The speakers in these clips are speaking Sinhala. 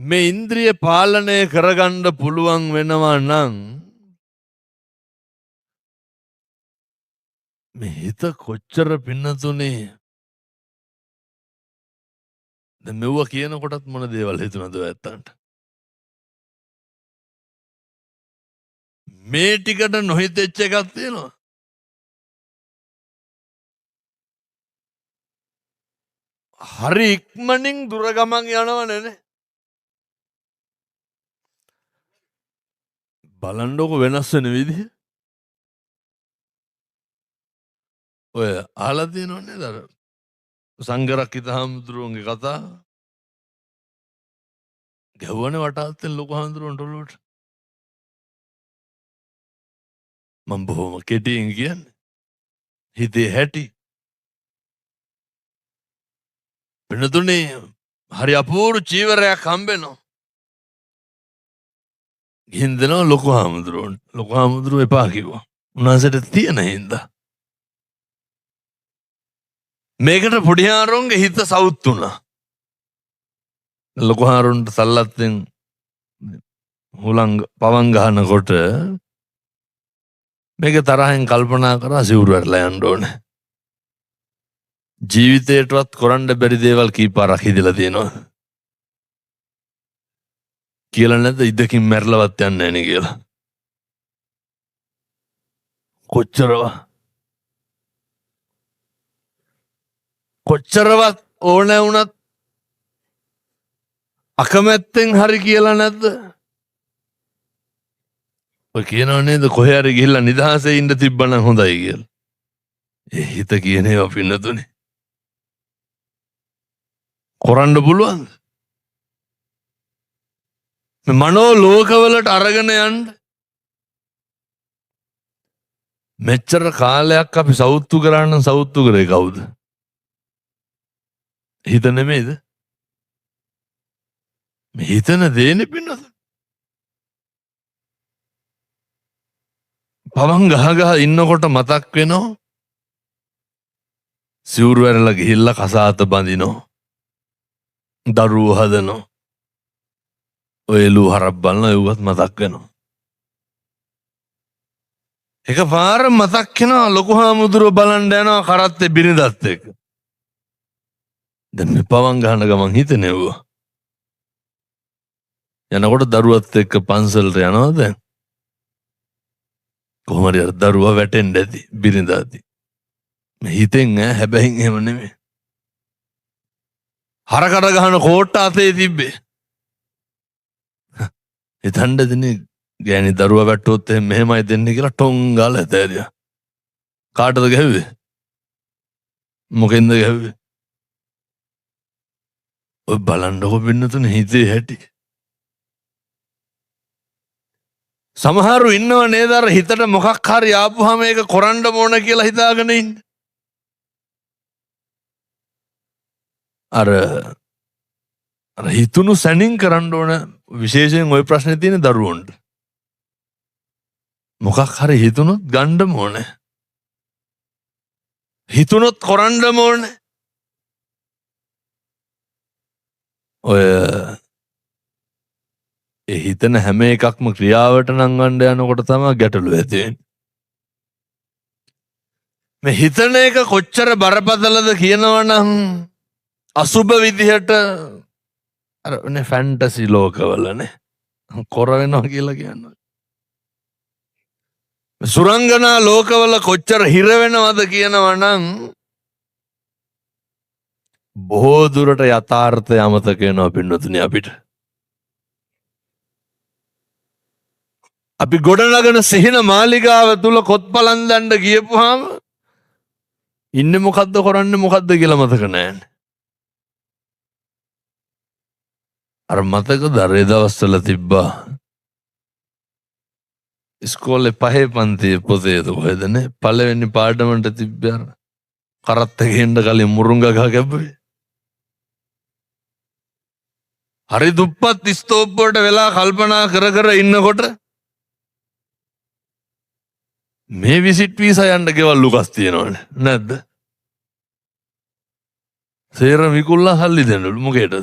මේ ඉන්ද්‍රිය පාලනය කරගන්න පුළුවන් වෙනවා නම් මේ හිත කොච්චර පින්නතුනේ දැන් මෙව්ව කියනකොටත් මොන දේවල් හිතුනද ඇත්තන්ට මේ ටිකට නොහිතෙච්ච එකක් තියෙනවා හරි ඉක්මනින් දුර ගමන් යනවනේ බලන්නකො වෙනස් වෙන විදිහ ඔය අහලා තියෙනවනේ අර සංඝරක්කිත හාමුදුරුවන්ගේ කතා ගැහුවනේ වටාත්තෙන් ලොකු හාමුදුරුවන්ට ඔළුවට මම බොහොම කෙටියෙන් කියන්නේ හිතේ හැටි වෙනතුනේ හරි අපූර්ව චීවරයක් හම්බෙනවා ගිහින් දෙනවා ලොකු හාමුදුරුවෝ එපා කිව්වා උන්වහන්සේට තියෙන හින්දා මේකට පොඩි හාරුන්ගේ හිත සවුත් වුණා ලොකු හාරුන්ට සල්ලත්තෙන් හුලං පවන් ගහනකොට මේක තරහෙන් කල්පනා කරා සිවුරු ඇරලා යන්න ඕනේ ජීවිතේටවත් කරන්න බැරි දේවල් කීපාරක් හිදලා තියෙනවා කියලා නැද්ද ඉදකින් මැරලවත් යන්නේ නැහැ නේ කියලා කොච්චරවත් ඕනෑ වුණත් අකමැත්තෙන් හරි කියලා නැද්ද ඔය කියනව නේද කොහේ හරි ගිහිල්ලා නිදහසේ ඉන්න තිබ්බනම් හොඳයි කියලා ඒ හිත කියන ඒවා පින්නතුනේ කරන්න පුළුවන්ද මනෝ ලෝකවලට අරගෙන යන්න මෙච්චර කාලයක් අපි සෞත්තු කරන්න සෞත්තු කරේ කවුද හිත නෙමෙයිද මේ හිතන දේනේ පින්නත පවන් ගහ ඉන්නකොට මතක් වෙනවා සිවුරු ඇරලා ගිහිල්ලා කසාත බඳිනවා දරුවෝ හදනවා ඔය ලු හරක් බලන ඒවත් මතක් වෙනවා එකපාර මතක් වෙනවා ලොකු හාමුදුරුවෝ බලන්න යනවා කරත්තේ බිරිඳත් එක්ක දැන් මේ පවන් ගහන ගමන් හිතෙනවා යනකොට දරුවත් එක්ක පන්සලට යනවා දැන් කොහොම හරි අර දරුවා වැටෙන්න ඇති බිරිඳාති මේ හිතෙන් හැබැයි එහෙම නෙමෙයි හරකට ගහන කෝට්ට අතේ තිබ්බේ හිතන්න දෙන්නේ ගෑණි දරුවා වැට්ටුවොත් මෙහෙමයි දෙන්නේ කියලා ටොං ගාලා ඇතෑරියා කාටද ගැහුවේ මොකෙන්ද ගැහුවේ ඔය බලන්නකො පින්නතුනේ හිතේ හැටි සමහරු ඉන්නව නේද අර හිතට මොකක් හරි ආපුවාම ඒක කරන්න ඕන කියලා හිතාගෙන ඉන්නේ අර හිතුණු සැනින් කරන්න ඕන විශේෂයෙන් ওই ප්‍රශ්නේ තියෙන දරුවන්ට මොකක් හරි හිතුණොත් ගන්නම ඕනේ හිතුණොත් කරන්නම ඕනේ ඔය ඒ හිතන හැම එකක්ම ක්‍රියාවට නංවන්න යනකොට තමයි ගැටලුව ඇති වෙන්නේ මේ හිතන එක කොච්චර බරපතලද කියනවනම් අසුබ විදිහට අර නේ ෆැන්ටසි ලෝකවලනේ කොර වෙනවා කියලා කියන්නේ සුරංගනා ලෝකවල කොච්චර හිර වෙනවද කියනවනම් බොහෝ දුරට යථාර්ථය අමතක වෙනවා පින්නතුනි අපිට අපි ගොඩනගන සිහින මාලිගාව තුල කොත්පලන් දණ්ඩ ගියපුවාම ඉන්නේ මොකද්ද කරන්නේ මොකද්ද කියලා මතක නැහැ අර මතකද අර දවස්වල තිබ්බා ඉස්කෝලේ පහේ පන්තියේ පොතේද කොහෙදනේ පළවෙනි පාඩමට තිබ්බා කරත්ත ගේන්න කලින් මුරුංගා ගහ ගැබ්බේ හරි දුප්පත් ස්තෝප් වලට වෙලා කල්පනා කර ඉන්නකොට මේ විසිට් වීසා යන්න ගෙවල් ලුකස් තියෙනවනේ නැද්ද සේර විකුල්ලා සල්ලි දෙන්නලු මොකේද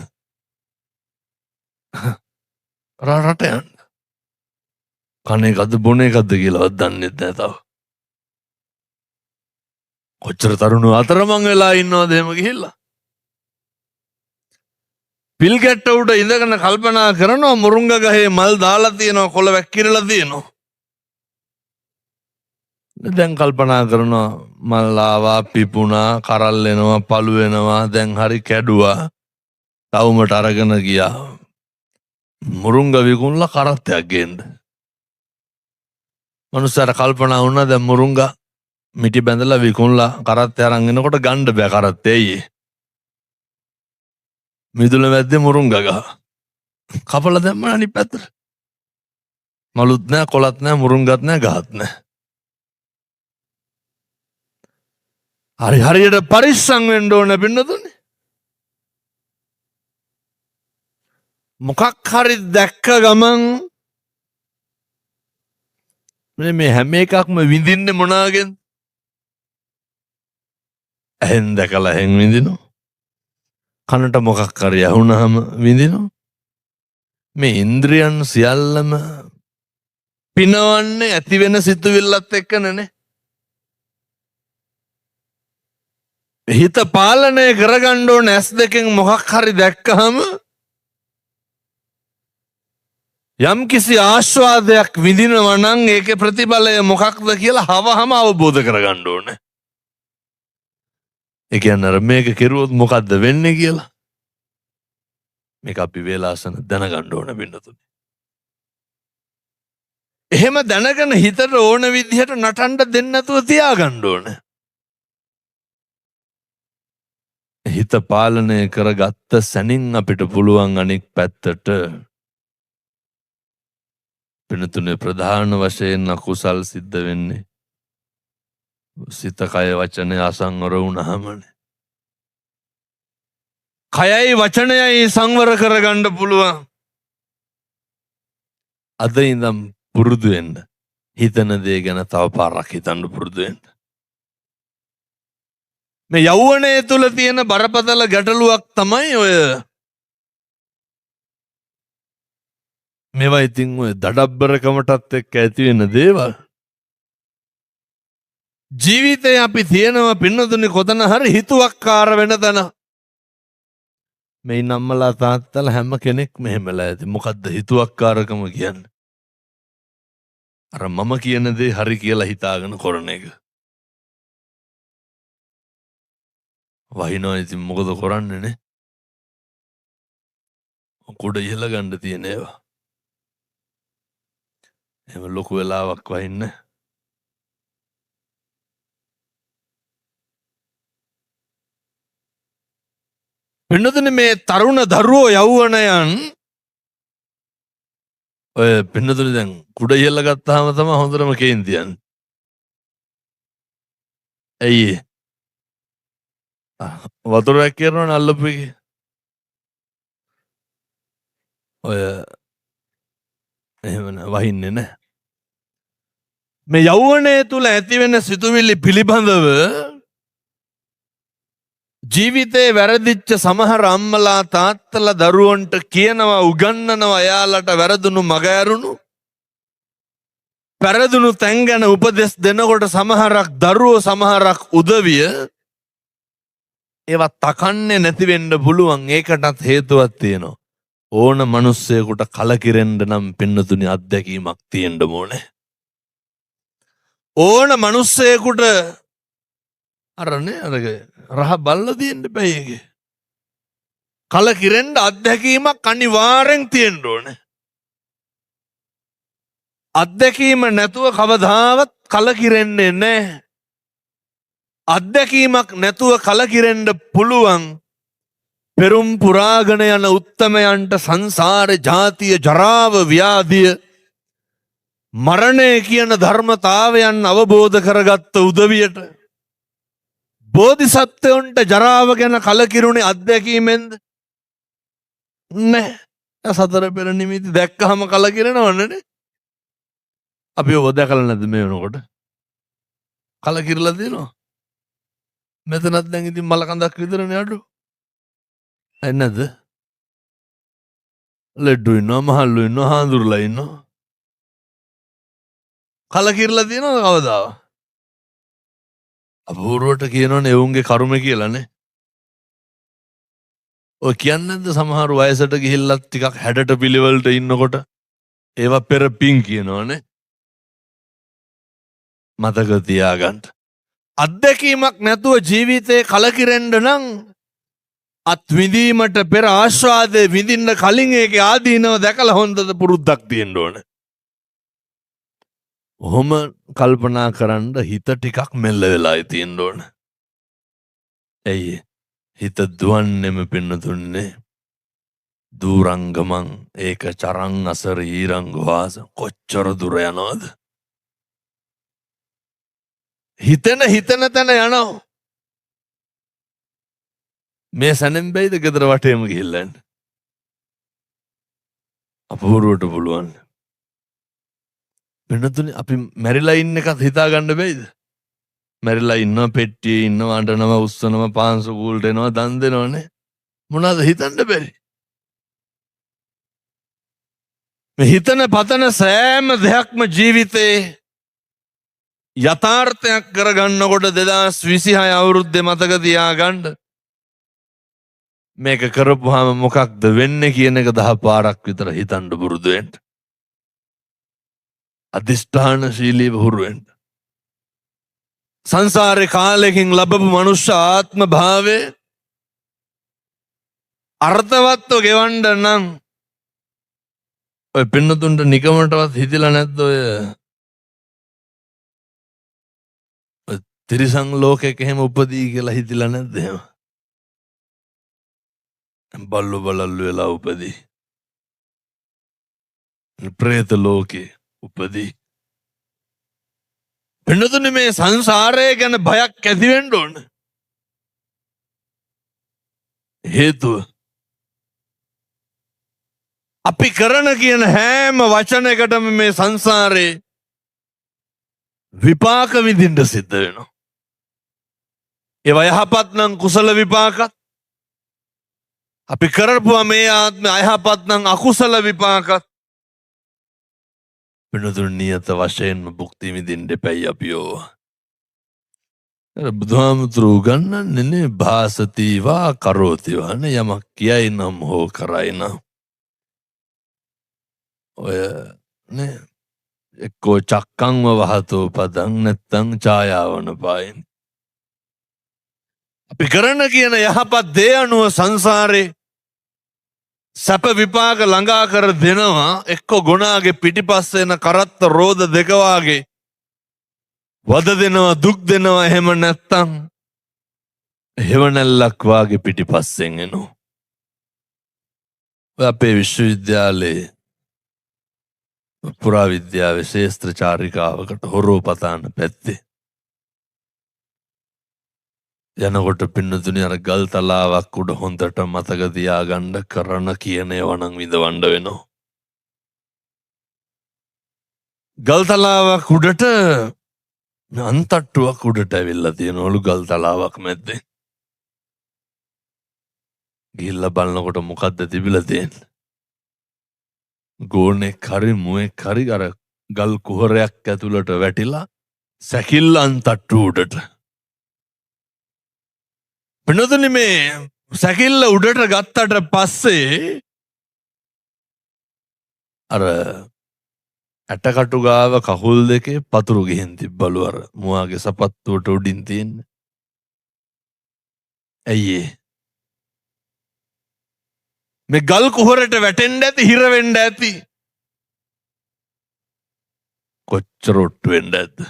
රට යන්න. කන එකක්ද බොන එකක්ද කියලාවත් දන්නේ නැහැ තව. කොච්චර තරුණෝ අතරමං වෙලා ඉන්නවද එහෙම ගිහිල්ලා. පිල් කැට්ට උඩ ඉඳගෙන කල්පනා කරනවා මුරුංග ගහේ මල් දාලා තියෙනවා කොළ වැක්කිරලා තියෙනවා. දැන් කල්පනා කරනවා මල් ආවා පිපුණා කරල් එනවා පළු වෙනවා දැන් හරි කැඩුවා. තවුමට අරගෙන ගියා. මුරුංග විකුණලා කරත්තයක් ගේන්න. මනුස්සයාට කල්පනා වුණා දැන් මුරුංග මිටි බැඳලා විකුණලා කරත්තය අරන් එනකොට ගන්න බෑ කරත්තේ අයියේ. මිදුල වැද්දේ මුරුංග ගහ. කපලා දැම්ම අනිත් පැත්තට. මලුත් නෑ කොළත් නෑ මුරුංගත් නෑ ගහත් නෑ. හරියට පරිස්සම් වෙන්න ඕන පින්නතුනේ. මොකක් හරි දැක්ක ගමන් මේ හැම එකක්ම විඳින්නේ මොනාගෙන්? ඇහෙන් දැකලා ඇහෙන් විඳිනවා. කනට මොකක් හරි ඇහුනහම විඳිනවා. මේ ඉන්ද්‍රියන් සියල්ලම පිනවන්නේ ඇති වෙන සිතුවිල්ලත් එක්කනේ. හිත පාලනය කරගන්න ඕන ඇස් දෙකෙන් මොකක් හරි දැක්කහම යම් කිසි ආස්වාදයක් විඳිනවා නම් ඒකේ ප්‍රතිඵලය මොකක්ද කියලා හවහම අවබෝධ කරගන්න ඕනේ. ඒ කියන්නේ අර මේක කෙරුවොත් මොකද්ද වෙන්නේ කියලා මේක අපි වේලාසන දැනගන්න ඕන වෙන්නතුනේ. එහෙම දැනගෙන හිතට ඕන විදිහට නටන්න දෙන්න නැතුව තියාගන්න ඕනේ. හිත පාලනය කරගත්ත සැනින් අපිට පුළුවන් අනෙක් පැත්තට පිනතුනේ ප්‍රධාන වශයෙන් අකුසල් සිද්ධ වෙන්නේ සිත කය වචනය අසංවර වුණාමනේ. කයයි වචනයයි සංවර කරගන්න පුළුවන්. අද ඉඳන් පුරුදු වෙන්න. හිතන දේ ගැන තව පාරක් හිතන්න පුරුදු වෙන්න. මේ යෞවනය තුල තියෙන බරපතල ගැටලුවක් තමයි ඔය මේවා ඉතින් ඔය දඩබ්බරකමටත් එක්ක ඇති වෙන දේවල්. ජීවිතේ අපි තියෙනවා පින්නතුනේ කොතන හරි හිතුවක්කාර වෙන තැන. මේ නම්මලා තාත්තලා හැම කෙනෙක්ම එහෙමලා ඇති. මොකද්ද හිතුවක්කාරකම කියන්නේ? අර මම කියන දේ හරි කියලා හිතාගෙන කරන එක. වහිනවා ඉතින් මොකද කරන්නේ නේ? කුඩ ඉහළ ගන්න තියෙන ඒවා. එහෙම ලොකු වෙලාවක් වහින්න. පින්නතුනේ මේ තරුණ දරුවෝ යෞවනයන් ඔය පින්නතුනේ දැන් කුඩ ඉහළ ගත්තාම තමයි හොඳටම කේන්තියන්නේ. ඇයි වතුරක් කියනවනේ අල්ලපු එකේ. ඔය එහෙම වහින්නේ නැහැ. මේ යෞවනය තුල ඇති වෙන සිතුවිලි පිළිබඳව ජීවිතේ වැරදිච්ච සමහර අම්මලා තාත්තලා දරුවන්ට කියනවා උගන්වනවා එයාලට වැරදුණු මග ඇරුණු පෙරදුණු තැන් ගැන උපදෙස් දෙනකොට සමහරක් දරුවෝ සමහරක් උදවිය ඒවත් තකන්නේ නැති වෙන්න පුළුවන්. ඒකටත් හේතුවක් තියෙනවා. ඕන මිනිස්සෙකුට කලකිරෙන්න නම් පින්නතුනි අත්දැකීමක් තියෙන්න ඕනේ. ඕන මිනිස්සෙකුට අරනේ රහ බල්ල තියෙන්න බෑ ඒකේ. කලකිරෙන්න අත්දැකීමක් අනිවාර්යෙන් තියෙන්න ඕනේ. අත්දැකීම නැතුව කවදාවත් කලකිරෙන්නේ නැහැ. අත්දැකීමක් නැතුව කලකිරෙන්න පුළුවන් පෙරුම් පුරාගෙන යන උත්තමයන්ට සංසාර ජාතිය ජරාව ව්‍යාධිය මරණය කියන ධර්මතාවයන් අවබෝධ කරගත්ත උදවියට බෝධිසත්වයන්ට ජරාව ගැන කලකිරුණේ අත්දැකීමෙන්ද? නැහැ. සතර පෙර නිමිති දැක්කහම කලකිරෙනවනේ. අපි ඔබ දැකලා නැද්ද මේ වෙනකොට? කලකිරලා තියෙනවා. මෙතනත් දැන් ඉතින් මල කඳක් විතරනේ අඩු. නැද්ද? ලෙඩ්ඩු ඉන්නවා මහල්ලු ඉන්නවා හාඳුරලා ඉන්නවා. කලකිරලා තියෙනවා කවදාව. අපූර්වට කියනවනේ එවුන්ගේ කරුම කියලානේ. ඔය කියන්නේ නැද්ද සමහර වයසට ගිහිල්ලත් ටිකක් හැඩට පිළිවෙලට ඉන්නකොට ඒවා පෙර පිං කියනවනේ. මතක තියාගන්න. අත්දැකීමක් නැතුව ජීවිතේ කලකිරෙන්න නම් අත්විඳීමට පෙර ආස්වාදේ විඳින්න කලින් ඒකේ ආදීනව දැකලා හොඳට පුරුද්දක් තියෙන්න ඕනේ. ඔහොම කල්පනා කරන්න හිත ටිකක් මෙල්ල වෙලායි තියෙන්න ඕන. ඇයි හිත දුවන්නෙම පින්නතුන්නේ දූරංගමං ඒක චරං අසර ඊරංගවාස කොච්චර දුර යනවද? හිතන තැන යනවා. මේ සැනෙන් බැයිද ගෙදර වටේම ගිහිල්ලා යන්න? අපූර්වට පුළුවන්. වෙනතුනේ අපි මැරිලා ඉන්න එකත් හිතා ගන්න බැයිද? මැරිලා ඉන්නවා පෙට්ටියේ ඉන්නවා අඬනවා උස්සනවා පාන්සු කූල්ට එනවා දන් දෙනවනේ. මොනවාද හිතන්න බැරි? මේ හිතන පතන සෑම දෙයක්ම ජීවිතේ යථාර්ථයක් කරගන්නකොට 2026 අවුරුද්දේ මතක තියාගන්න. මේක කරපුවාම මොකක්ද වෙන්නේ කියන එක 10 පාරක් විතර හිතන්න පුරුදු වෙන්න. අධිෂ්ඨානශීලීව හුරු වෙන්න. සංසාරේ කාලෙකින් ලැබපු මනුෂ්‍ය ආත්ම භාවයේ අර්ථවත්ව ගෙවන්න නම් ඔය පින්නතුන්ට නිකමටවත් හිතිලා නැද්ද ඔය තිරිසන් ලෝකෙක එහෙම උපදී කියලා හිතිලා නැද්ද එහෙම? බල්ලු බලල්ලු වෙලා උපදී. ප්‍රේත ලෝකේ උපදී. පින්නතුනේ මේ සංසාරය ගැන බයක් ඇති වෙන්න ඕන. හේතුව අපි කරන කියන හැම වචනයකටම මේ සංසාරේ විපාක විඳින්න සිද්ධ වෙනවා. ඒවා යහපත් නම් කුසල විපාකත් අපි කරපුවා මේ ආත්ම අයහපත් නම් අකුසල විපාකත් පින්නතුන් නියත වශයෙන්ම භුක්ති විඳින්න දෙපැයි අපියෝ. බුදුහාමුදුරු උගන්වන්නේ භාසතිවා කරෝතිවා නේ යමක් කියයි නම් හෝ කරයි නම් ඔය නේ එක්කෝ චක්කංව වහතෝ පදං නැත්තං ඡායාවන පායින්. අපි කරන කියන යහපත් දේ අනුව සංසාරේ සැප විපාක ළඟා කර දෙනවා. එක්ක ගුණාගේ පිටිපස්සේ එන කරත්ත රෝද දෙක වාගේ වද දෙනවා දුක් දෙනවා. එහෙම නැත්තම් හෙවණැල්ලක් වාගේ පිටිපස්සෙන් එනවා. ඔය අපේ විශ්වවිද්‍යාලයේ පුරාවිද්‍යාවේ ශේස්ත්‍ර චාරිකාවකට හොරෝ පතාන පැත්තේ යනකොට පින්නතුනි අර ගල් තලාවක් උඩ හොඳට මතක තියාගන්න කරන කියන ඒවා නම් විඳවන්න වෙනවා. ගල් තලාවක් උඩට අන්තට්ටුවක් උඩට ඇවිල්ලා තියෙනවලු ගල් තලාවක් මැද්දේ. ගිහිල්ලා බලනකොට මොකද්ද තිබිලා තියෙන්නේ? ගෝනෙක් හරි මුවෙක් හරි අර ගල් කුහරයක් ඇතුළට වැටිලා සැකිල්ල අන්තට්ටු උඩට. පින්නතුනි මේ සැකිල්ල උඩට ගත්තට පස්සේ අර ඇටකටු ගාව කකුල් දෙකේ පතුරු ගිහින් තිබ්බලු අර මුවාගේ සපත්තුවට උඩින් තියෙන්නේ. ඇයි මේ ගල් කුහරට වැටෙන්න ඇති හිර වෙන්න ඇති කොච්චර ඔට්ටු වෙන්න ඇද්ද?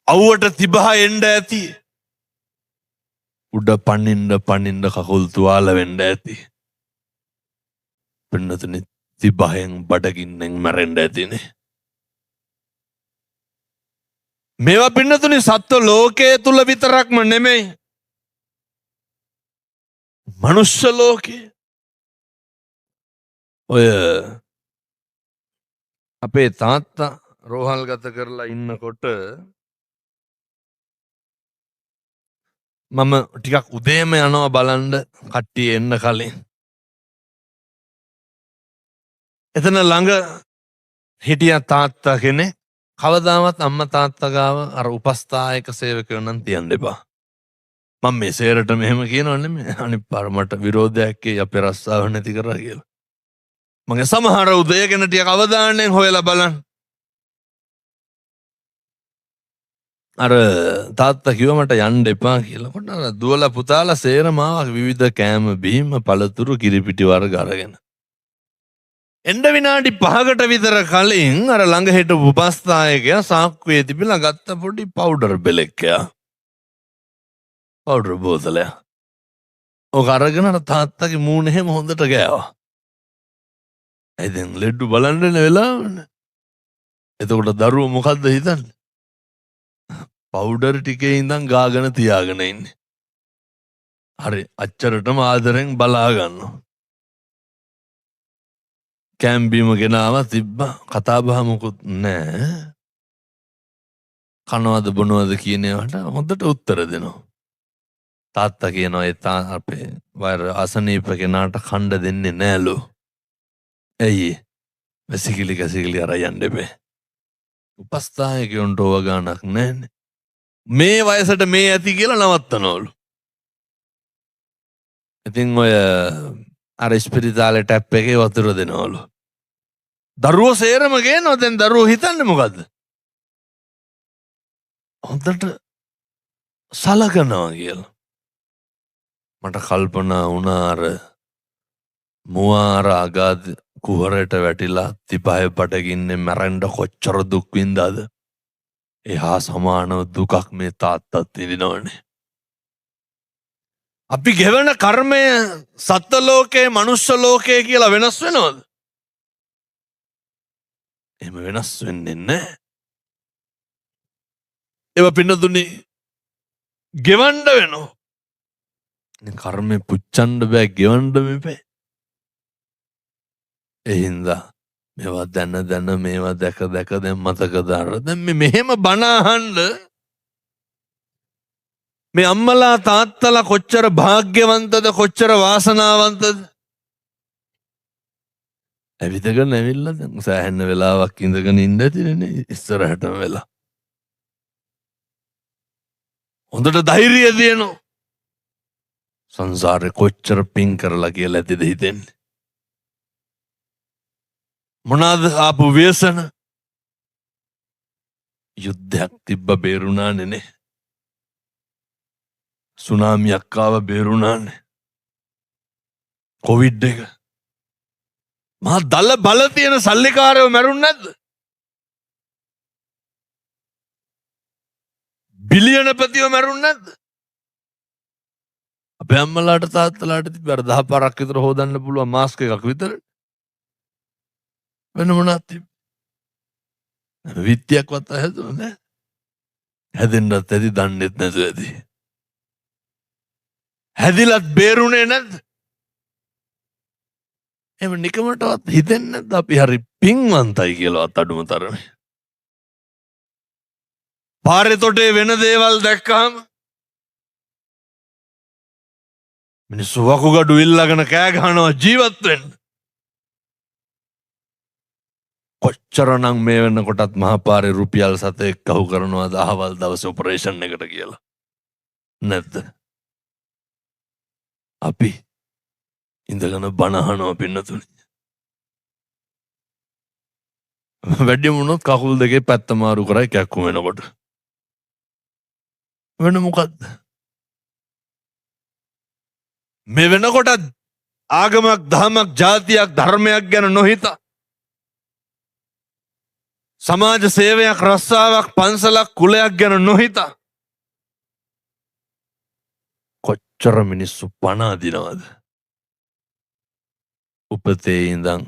අවුවට තිබහ එන්න ඇති උඩ පනින්න කකුල් තුවාල වෙන්න ඇති. පින්නතුනි තිබහෙන් බඩගින්නෙන් මැරෙන්න ඇතිනේ. මේවා පින්නතුනි සත්ව ලෝකයේ තුල විතරක්ම නෙමෙයි මනුෂ්‍ය ලෝකේ. ඔය අපේ තාත්තා රෝහල් ගත කරලා ඉන්නකොට මම ටිකක් උදේම යනවා බලන්න කට්ටිය එන්න කලින්. එතන ළඟ හිටිය තාත්තා කෙනෙක් කවදාවත් අම්මා තාත්තා ගාව අර උපස්ථායක සේවකයෝ නම් තියන්න එපා. මම මේ සේරට මෙහෙම කියනව නෙමෙයි. අනිත් පාර මට විරෝධයක් එයි අපේ රස්සාව නැති කරා කියලා. මගේ සමහර උදේ ගැන ටික අවධානයෙන් හොයලා බලන්න. අර තාත්තා කිව්ව මට යන්න එපා කියලා. කොට අර දුවලා පුතාලා සේරම ආවා විවිධ කෑම බීම පළතුරු කිරිපිටි වර්ග අරගෙන. එන්න විනාඩි 5කට විතර කලින් අර ළඟ හිටපු උපස්ථායකයා සාක්කුවේ තිබිලා ගත්ත පොඩි පවුඩර් බෙලෙක්කයා. පවුඩර් බෝතලයක්. ඔක අරගෙන අර තාත්තගේ මූණ එහෙම හොඳට ගෑවා. දැන් ලෙඩ්ඩු බලන්න වෙලාවනේ. එතකොට දරුවෝ මොකද්ද හිතන්නේ? පවුඩර් ටිකේ ඉඳන් ගාගෙන තියාගෙන ඉන්නේ. හරි අච්චරටම ආදරෙන් බලා ගන්නවා. කැම්බීම ගෙනාව තිබ්බා කතා බහ මොකුත් නැහැ. කනවද බොනවද කියන ඒවාට හොඳට උත්තර දෙනවා. තාත්තා කියනවා ඒ අපේ වයර් අසනීප කෙනාට කණ්ඩ දෙන්නේ නෑලු. ඇයි? වැසිකිලි කැසිකිලි අර යන්න එපේ. උපස්ථායකයන්ට ඕව ගානක් නැහැනේ. මේ වයසට මේ ඇති කියලා නවත්තනවලු. ඉතින් ඔය අර ස්පිරිතාලේ ටැප් එකේ වතුර දෙනවලු. දරුවෝ සේරම ගේනවා. දැන් දරුවෝ හිතන්නේ මොකද්ද? හොඳට සලකනවා කියලා. මට කල්පනා වුණා අර මුවාර අගාධ කුහරයට වැටිලා තිපහේ බඩගින්නේ මැරෙන්න කොච්චර දුක් විඳාද? එහා සමානව දුකක් මේ තාත්තත් විඳිනවනේ. අපි ගෙවන කර්මය සත්ත්ව ලෝකේ මනුෂ්‍ය ලෝකේ කියලා වෙනස් වෙනවද? එහෙම වෙනස් වෙන්නේ නැහැ. ඒව පින්නතුනි ගෙවන්න වෙනවා. කර්මය පුච්චන්න බෑ, ගෙවන්න මෙපේ. ඒ හින්දා මේවා දැන මේවා දැක දැන් මතක දාලා දැන් මෙහෙම බණ අහන්න මේ අම්මලා තාත්තලා කොච්චර භාග්‍යවන්තද, කොච්චර වාසනාවන්තද. ඇවිදගෙන ඇවිල්ලා දැන් සෑහෙන වෙලාවක් ඉඳගෙන ඉන්න ඇතිනේ ඉස්සරහටම වෙලා. හොඳට ධෛර්යය දෙනවා. සංසාරේ කොච්චර පින් කරලා කියලා ඇතිද හිතෙන්නේ. මොනවාද ආපු ව්‍යසන? යුද්ධයක් තිබ්බ බේරුණානේ නේ. සුනාමියක් ආව බේරුණානේ. කොවිඩ් එක. මහා දල බල තියෙන සල්ලිකාරයෝ මැරුන්නේ නැද්ද? බිලියනපතියෝ මැරුන්නේ නැද්ද? අපේ අම්මලාට තාත්තලාට තිබ්බ අර 10 පාරක් විතර හොදන්න පුළුවන් මාස්ක් එකක් විතර. වෙන මොනවද තිබ්බ? විත්‍යයක්වත් හැදුවා නෑ. හැදෙන්නත් ඇති දන්නේත් නැතුව ඇති. හැදිලත් බේරුණේ නැද්ද? එහෙම නිකමටවත් හිතෙන්නේ නැද්ද අපි හරි පින්වන්තයි කියලාවත් අඩුම තරමේ? පාරේ තොටේ වෙන දේවල් දැක්කහම මිනිස්සු වකුගඩු ඉල්ලගෙන කෑ ගහනවා ජීවත් වෙන්න. කොච්චරනම් මේ වෙනකොටත් මහපාරේ රුපියල් 7ක් අහු කරනවාද අහවල් දවසේ ඔපරේෂන් එකට කියලා. නැද්ද? අපි ඉඳගෙන බණ අහනවා පින්නතුනි. වැඩි වුණොත් කකුල් දෙකේ පැත්ත මාරු කරයි කැක්කුම වෙනකොට. වෙන මොකද්ද? මේ වෙනකොට ආගමක් දහමක් ජාතියක් ධර්මයක් ගැන නොහිතා සමාජ සේවයක් රස්සාවක් පන්සලක් කුලයක් ගැන නොහිතා කොච්චර මිනිස්සු පණ අදිනවද? උපතේ ඉඳන්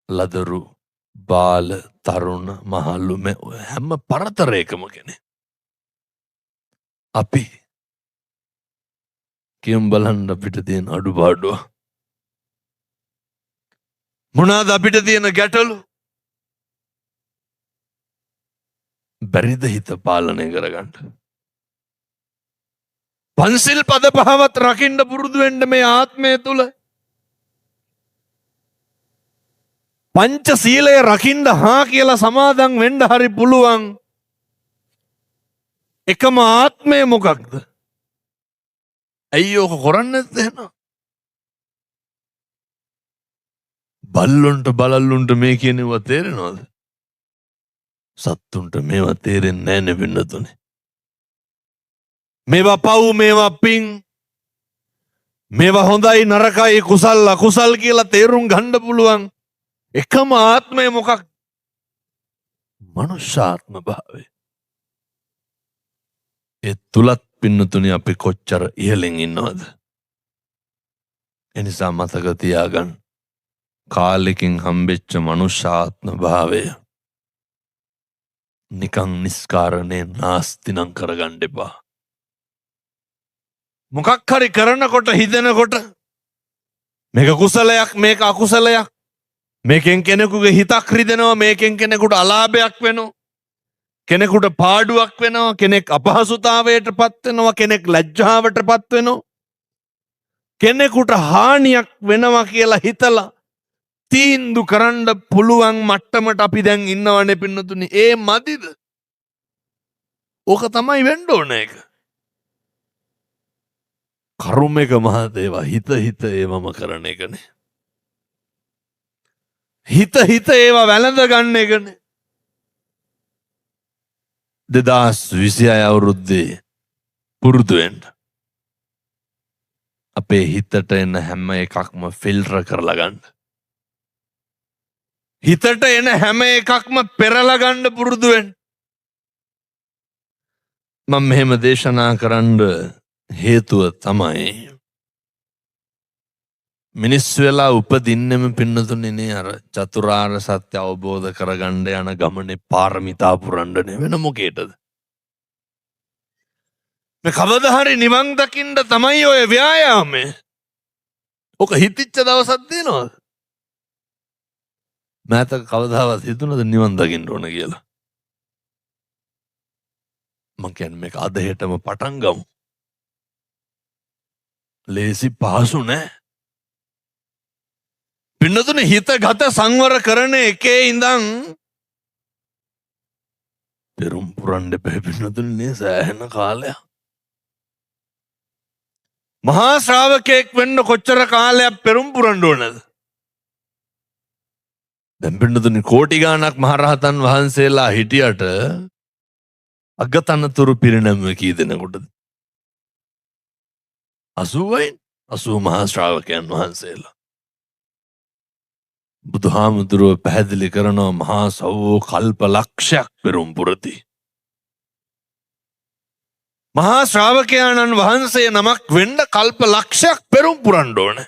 ලදරු බාල තරුණ මහලු මේ හැම පරතරයකම කෙනෙක්. අපි කියමු බලන්න අපිට තියෙන අඩුපාඩුව මොනවාද? අපිට තියෙන ගැටලු බැරිද හිත පාලනය කරගන්න? පන්සිල් පද පහවත් රකින්න පුරුදු වෙන්න මේ ආත්මය තුල. පංච සීලය රකින්න හා කියලා සමාදන් වෙන්න හරි පුළුවන් එකම ආත්මය මොකක්ද? ඇයි ඕක කරන්නේ නැත්තේ? බල්ලොන්ට බලල්ලුන්ට මේ කියනවා තේරෙනවද? සත්තුන්ට මේවා තේරෙන්නේ නැහැ නේ වෙන්නතුනේ. මේවා පව්, මේවා පිං, මේවා හොඳයි නරකයි කුසල් අකුසල් කියලා තේරුම් ගන්න පුළුවන් එකම ආත්මය මොකක්ද? මනුෂ්‍යාත්ම භාවය. ඒ තුලත් පින්නතුනේ අපි කොච්චර ඉහළින් ඉන්නවද? එනිසා මතක තියාගන්න, කාලෙකින් හම්බෙච්ච මනුෂ්‍යාත්ම භාවය නිකං නිස්කාරණේ නාස්තිනම් කරගන්න එපා. මොකක් හරි කරනකොට හිතෙනකොට මේක කුසලයක් මේක අකුසලයක්, මේකෙන් කෙනෙකුගේ හිතක් රිදෙනවා, මේකෙන් කෙනෙකුට අලාභයක් වෙනවා, කෙනෙකුට පාඩුවක් වෙනවා, කෙනෙක් අපහසුතාවයට පත් වෙනවා, කෙනෙක් ලැජ්ජාවට පත් වෙනවා, කෙනෙකුට හානියක් වෙනවා කියලා හිතලා තීන්දුව කරන්න පුළුවන් මට්ටමට අපි දැන් ඉන්නවනේ පින්නතුනි. ඒ මදිද? ඕක තමයි වෙන්න ඕන එක. කර්මයක මහදේවා හිත ඒවම කරන එකනේ. හිත ඒවා වැළඳ ගන්න එකනේ. 2026 අවුරුද්දේ පුරුදු වෙන්න. අපේ හිතට එන හැම එකක්ම ෆිල්ටර් කරලා ගන්න. හිතට එන හැම එකක්ම පෙරලා ගන්න පුරුදු වෙන්න. මම මෙහෙම දේශනා කරන්න හේතුව තමයි මිනිස්සු වෙලා උපදින්නෙම පින්නතුනේ නේ අර චතුරාර්ය සත්‍ය අවබෝධ කරගන්න යන ගමනේ පාරමිතා පුරන්න වෙන මොකේටද? මේ කවදා හරි නිවන් දකින්න තමයි ඔය ව්‍යායාමය. ඔක හිතිච්ච දවසක් තියෙනවද? මෑතක කවදාවත් හිතුණද නිවන් දකින්න ඕන කියලා? මං කියන්නේ මේක අද හෙටම පටන් ගමු. ලේසි පහසු නෑ. පින්නතුනේ හිත ගත සංවර කරන එකේ ඉඳන් පෙරම් පුරන්න බෑ පින්නතුනේ සෑහෙන කාලයක්. මහා ශ්‍රාවකයෙක් වෙන්න කොච්චර කාලයක් පෙරම් පුරන්න ඕනද? දැන් පින්නතුනේ කෝටි ගාණක් මහරහතන් වහන්සේලා හිටියට අගතනතුරු පිරිනැම කී දෙනෙකුටද? 80 මහා ශ්‍රාවකයන් වහන්සේලා. බුදුහාමුදුරුව පැහැදිලි කරනවා මහා සව්වෝ කල්ප ලක්ෂයක් පෙරම් පුරති. මහා ශ්‍රාවකයන්න් වහන්සේ නමක් වෙන්න කල්ප ලක්ෂයක් පෙරම් පුරන්න ඕන.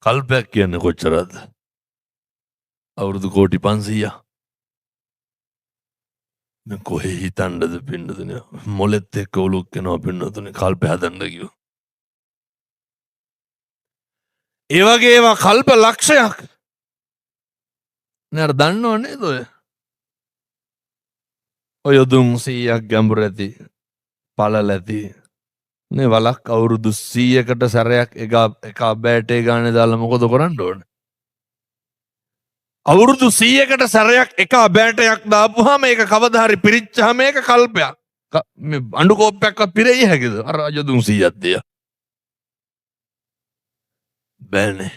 කල්පයක් කියන්නේ කොච්චරද? අවුරුදු කෝටි 500. මේ කොහේ හිතන්නද පින්නතුනේ? මොලෙත් එක්ක උලුක් වෙනවා පින්නතුනේ කල්ප හදන්න කිව්ව. ඒ වගේ ඒවා කල්ප ලක්ෂයක් නේද? දන්නව නේද ඔය? ඔය යොදුන් 100ක් ගැඹුර ඇති පළල ඇති නේ වලක් අවුරුදු 100කට සැරයක් එක බෑටේ ගානේ දාලා මොකද කරන්න ඕනේ? අවුරුදු 100කට සැරයක් එක බෑටයක් දාපුවාම ඒක කවදා හරි පිරිච්චාම ඒක කල්පයක්. මේ අඬු කෝප්පයක්වත් පිරෙයි හැකිද? අර යොදුන් 100ක් තියා. බෑනේ.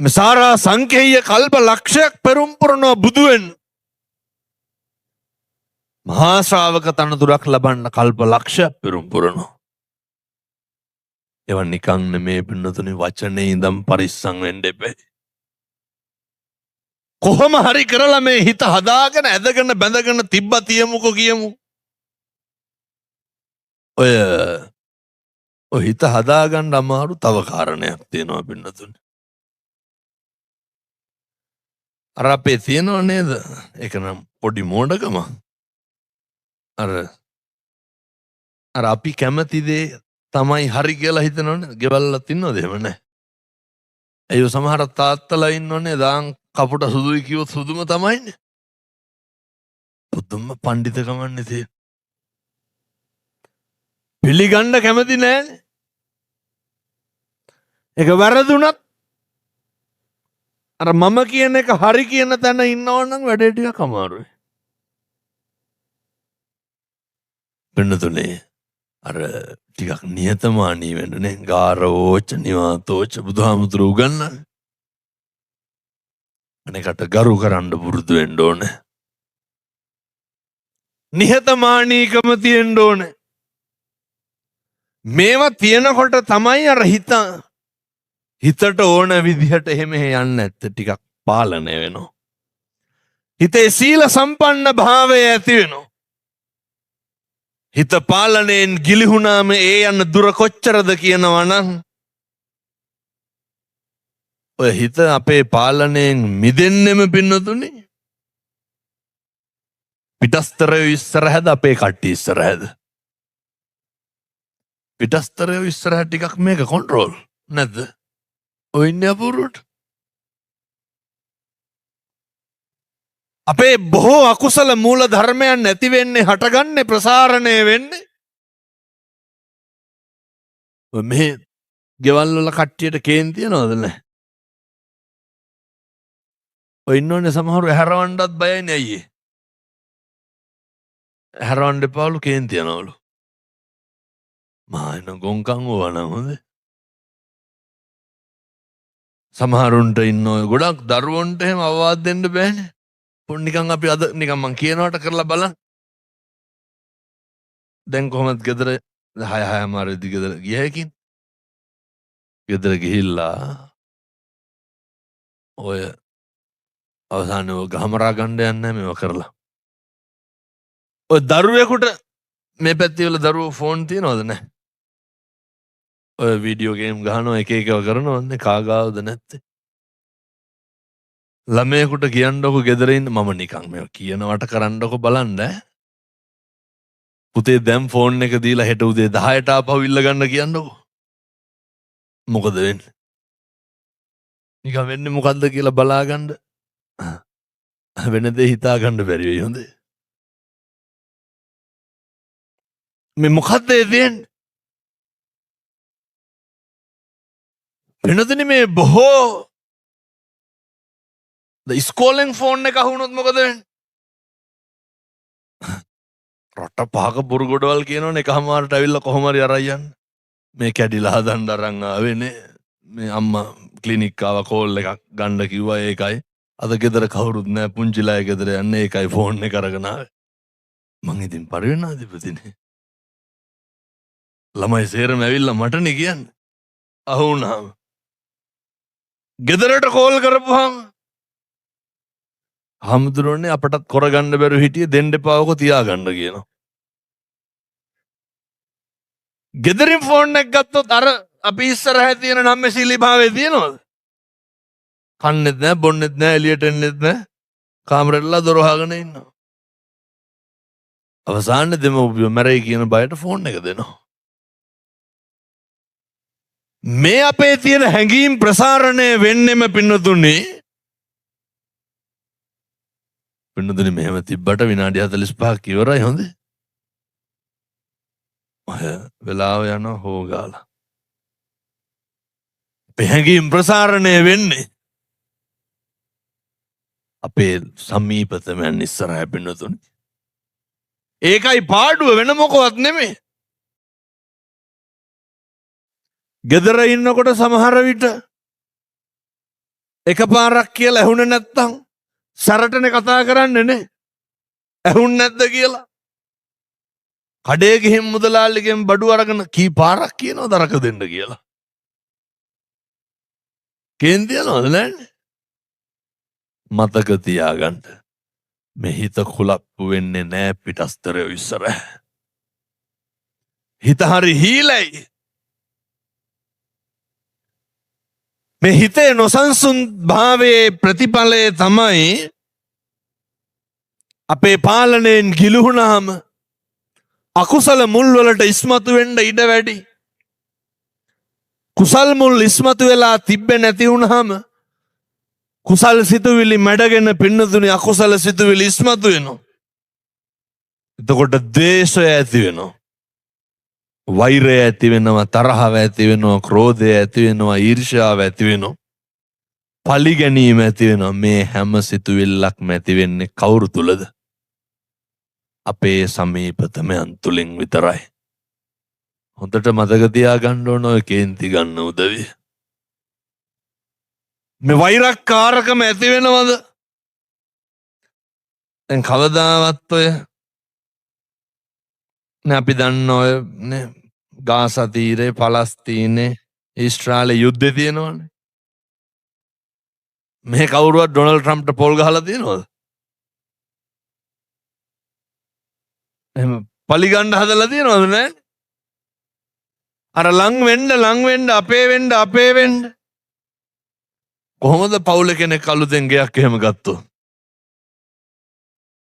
මේ සාරා සංකේය කල්ප ලක්ෂයක් පෙරම් පුරන බුදු වෙන්න. මහා ශ්‍රාවක තනතුරක් ලබන්න කල්ප ලක්ෂයක් පෙරම් පුරනවා. ඒවා නිකන් නෙමේ පින්නතුනේ වචනේ ඉඳන් පරිස්සම් වෙන්න එපේ. කොහොම හරි කරලා මේ හිත හදාගෙන ඇදගෙන බැඳගෙන තිබ්බ තියමුකෝ කියමු. ඔය හිත හදාගන්න අමාරු තව කාරණයක් තියෙනවා පින්නතුනේ. අර අපේ තියෙනව නේද? ඒක නම් පොඩි මෝඩකම. අර අපි කැමති දේ තමයි හරි කියලා හිතනවනේ. ගෙවල්ලා තින්නවද එහෙම නැහැ. අයියෝ සමහර තාත්තලා ඉන්නවනේ දාන් කපුට සුදුයි කිව්වොත් සුදුම තමයිනේ. පුදුම පඬිතකමන්නේ තියෙන. පිළිගන්න කැමති නෑනේ. ඒක වැරදුනත් අර මම කියන එක හරි කියන තැන ඉන්නවනම් වැඩේ ටිකක් අමාරුයි. පින්නතුනේ අර ටිකක් නිහතමානී වෙන්නනේ. ගාරෝච නිවාතෝච බුදුහාමුදුරුවෝ උගන්වන්නේ. අනේකට ගරු කරන්න පුරුදු වෙන්න ඕනේ. නිහතමානීකම තියෙන්න ඕනේ. මේවා තියෙනකොට තමයි අර හිතට ඕන විදිහට එහෙම යන්නේ නැත්te ටිකක් පාලනය වෙනවා. හිතේ සීල සම්පන්න භාවය ඇති වෙනවා. හිත පාලනයෙන් ගිලිහුණාම ඒ යන දුර කොච්චරද කියනවා නම් ඔය හිත අපේ පාලනයෙන් මිදෙන්නෙම පින්නතුනේ පිටස්තරය ඉස්සරහද අපේ කට්ටිය ඉස්සරහද? පිටස්තරය ඉස්සරහ ටිකක් මේක කොන්ට්‍රෝල් නැද්ද? ඔය ඉන්නේ අපුරුට. අපේ බොහෝ අකුසල මූල ධර්මයන් නැති වෙන්නේ හටගන්නේ ප්‍රසාරණය වෙන්නේ මේ ගෙවල් වල කට්ටියට කේන් තියනවද නැහැ? ඔය ඉන්නෝනේ සමහරව හැරවන්නත් බයයිනේ අයියේ. හැරවන්න එපාවලු කේන් තියනවලු. මාන ගොංකම් ඕවනම් හොඳ. සමහරුන්ට ඉන්න ඔය ගොඩක් දරුවන්ට එහෙම අවවාද දෙන්න බෑනේ. නිකන් අපි අද නිකන් මං කියනවට කරලා බලන්න. දැන් කොහොමද ගෙදර 6:30 මාරේදී ගෙදර ගියහකින් ගෙදර ගිහිල්ලා ඔය අවසානයේ ගහමරා ගන්න යන්නේ මේව කරලා. ඔය දරුවෙකුට මේ පැත්තේ වල දරුවෝ ෆෝන් තියනවද නැහැ? ඔය වීඩියෝ ගේම් ගහනවා එක එකව කරනවන්නේ කාගාවද නැත්තේ? ළමයෙකුට කියන්නකො ගෙදර ඉන්න මම නිකන් මේ කියනවට කරන්නකො බලන්න. පුතේ දැන් ෆෝන් එක දීලා හෙට උදේ 10ට ආපහු ඉල්ල ගන්න කියන්නකො. මොකද වෙන්නේ? නිකන් වෙන්නේ මොකද්ද කියලා බලාගන්න. වෙන දේ හිතා ගන්න බැරි වෙයි හොඳේ. මේ මොකද්ද වෙන්නේ? වෙනදනේ මේ බොහෝ ඉස්කෝලෙන් ෆෝන් එක අහුනොත් මොකද වෙන්නේ? රට පහක බොරු ගොඩවල් කියනවනේ එකමාරට ඇවිල්ලා කොහොම හරි අරන් යන්න. මේ කැඩිලා හදන්න අරන් ආවේනේ. මේ අම්මා ක්ලිනික් ආව කෝල් එකක් ගන්න කිව්වා ඒකයි. අද ගෙදර කවුරුත් නැහැ පුංචිලා ගෙදර යන්නේ ඒකයි ෆෝන් එක අරගෙන ආවේ. මං ඉතින් පරිවෙනාධිපතිනේ. ළමයි සේරම ඇවිල්ලා මටනේ කියන්නේ. අහුණාම. ගෙදරට කෝල් කරපුවාම හාමුදුරනේ අපටත් කරගන්න බැරුව හිටියේ දෙන්න එපාවක තියාගන්න කියනවා. ගෙදරින් ෆෝන් එක ගත්තොත් අර අපි ඉස්සරහ තියෙන නම්මශීලී භාවයේ තියෙනවද? කන්නෙත් නැහැ, බොන්නෙත් නැහැ, එළියට එන්නෙත් නැහැ. කාමරේටලා දොර වහගෙන ඉන්නවා. අවසානයේ දෙමව්පියෝ මැරෙයි කියන බයට ෆෝන් එක දෙනවා. මේ අපේ තියෙන හැඟීම් ප්‍රසාරණය වෙන්නෙම පින්නතුනේ පින්නතුනේ මෙහෙම තිබ්බට විනාඩි 45ක් ඉවරයි හොඳේ. ඔය වෙලාව යනවා හොගාලා. හැඟීම් ප්‍රසාරණය වෙන්නේ අපේ සමීපතමයන් ඉස්සරහ පින්නතුනේ. ඒකයි පාඩුව වෙන මොකවත් නෙමෙයි. ගෙදර ඉන්නකොට සමහර විට එකපාරක් කියලා ඇහුනේ නැත්තම් සරටනේ කතා කරන්නේ නේ. ඇහුන්නේ නැද්ද කියලා. කඩේ ගිහින් මුදලාලිගෙන් බඩු අරගෙන කී පාරක් කියනවද අරක දෙන්න කියලා. කේන්ති යනවද නැන්නේ? මතක තියාගන්න. මේ හිත කුලප්පු වෙන්නේ නෑ පිටස්තරය ඉස්සරහ. හිත හරි හීලයි. මේ හිතේ නොසන්සුන් භාවයේ ප්‍රතිඵලය තමයි අපේ පාලනයෙන් ගිලුහුණාම අකුසල මුල් වලට ඉස්මතු වෙන්න ඉඩ වැඩි. කුසල් මුල් ඉස්මතු වෙලා තිබ්බේ නැති වුණාම කුසල් සිතුවිලි මැඩගෙන පින්නතුනේ අකුසල සිතුවිලි ඉස්මතු වෙනවා. එතකොට ද්වේෂය ඇති වෙනවා. වෛරය ඇති වෙනවා, තරහව ඇති වෙනවා, ක්‍රෝධය ඇති වෙනවා, ඊර්ෂ්‍යාව ඇති වෙනවා. පලි ගැනීම ඇති වෙනවා. මේ හැම සිතුවිල්ලක්ම ඇති වෙන්නේ කවුරු තුලද? අපේ සමීපතමයන් තුලින් විතරයි. හොඳට මතක තියාගන්න ඕන ඔය කේන්ති ගන්න උදවිය. මේ වෛරක්කාරකම ඇති වෙනවද? දැන් කවදාවත් ඔය අපි දන්න ඔය ගාසා තීරේ, පලස්තීනේ, ඊශ්‍රායලේ යුද්ධේ තියෙනවනේ. මේ කවුරුවත් ඩොනල්ඩ් ට්‍රම්ප්ට පොල් ගහලා තියෙනවද? එහෙම පලිගන්න හදලා තියෙනවද? නෑ. අර ලං වෙන්න අපේ වෙන්න කොහොමද පවුල කෙනෙක් අලුතෙන් ගයක් එහෙම ගත්තොත්?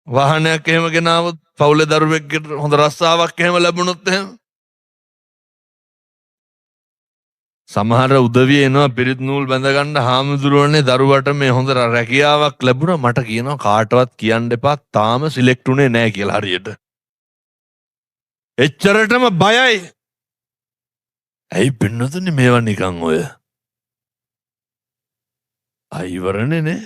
වාහනයක් එහෙම ගෙනාවොත්, පවුලේ දරුවෙක්ට හොඳ රස්සාවක් එහෙම ලැබුණොත් එහෙම සමහර උදවිය එනවා පිරිත් නූල් බැඳගන්න. හාමුදුරුවනේ දරුවට මේ හොඳ රැකියාවක් ලැබුණා. මට කියනවා කාටවත් කියන්න එපා, තාම සිලෙක්ට් උනේ නැහැ කියලා. හරියට එච්චරටම බයයි. ඇයි පින්නතුනේ මේවා නිකන් ඔය අයිවරනේ නේ.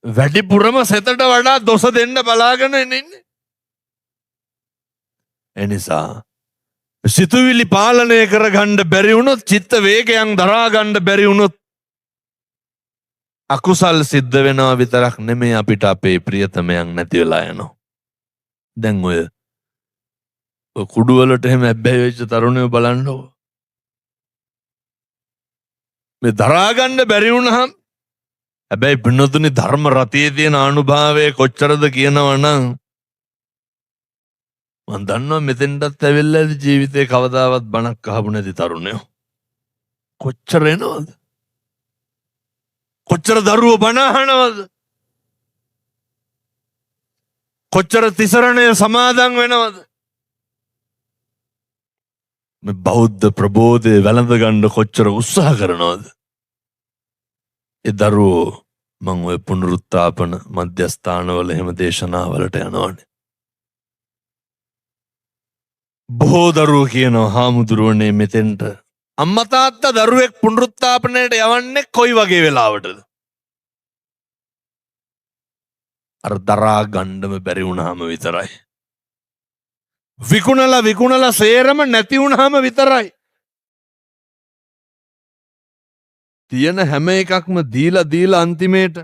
වැඩිපුරම සෙතට වඩා දොස දෙන්න බලාගෙන ඉන්නේ. එනිසා සිතුවිලි පාලනය කරගන්න බැරි වුණොත්, චිත්ත වේගයන් දරා ගන්න බැරි වුණොත් අකුසල් සිද්ධ වෙනවා විතරක් නෙමෙයි, අපිට අපේ ප්‍රියතමයන් නැති වෙලා යනවා. දැන් ඔය කුඩු වලට එහෙම ඇබ්බැහි වෙච්ච තරුණයෝ බලන්නකො. මේ දරා ගන්න බැරි වුණාම, හැබැයි පින්නතුනි ධර්ම රතියේ තියෙන අනුභවය කොච්චරද කියනවනම් මම දන්නවා මෙතෙන්ටත් ඇවිල්ලා ජීවිතේ කවදාවත් බණක් අහපු නැති තරුණයෝ කොච්චර එනවද? කොච්චර දරුවෝ බණ අහනවද? කොච්චර තිසරණය සමාදන් වෙනවද? මේ බෞද්ධ ප්‍රබෝධය වැළඳ ගන්න කොච්චර උත්සාහ කරනවද? ඒ දරුවෝ මං ඔය පුනරුත්ථාපන මධ්‍යස්ථානවල එහෙම දේශනාවලට යනවනේ. බොහෝ දරුවෝ කියනවා හාමුදුරුවනේ මෙතෙන්ට අම්මා තාත්තා දරුවෙක් පුනරුත්ථාපනයට යවන්නේ කොයි වගේ වෙලාවටද? අර දරා ගන්නම බැරි වුණාම විතරයි. විකුණලා සේරම නැති වුණාම විතරයි. තියෙන හැම එකක්ම දීලා අන්තිමේට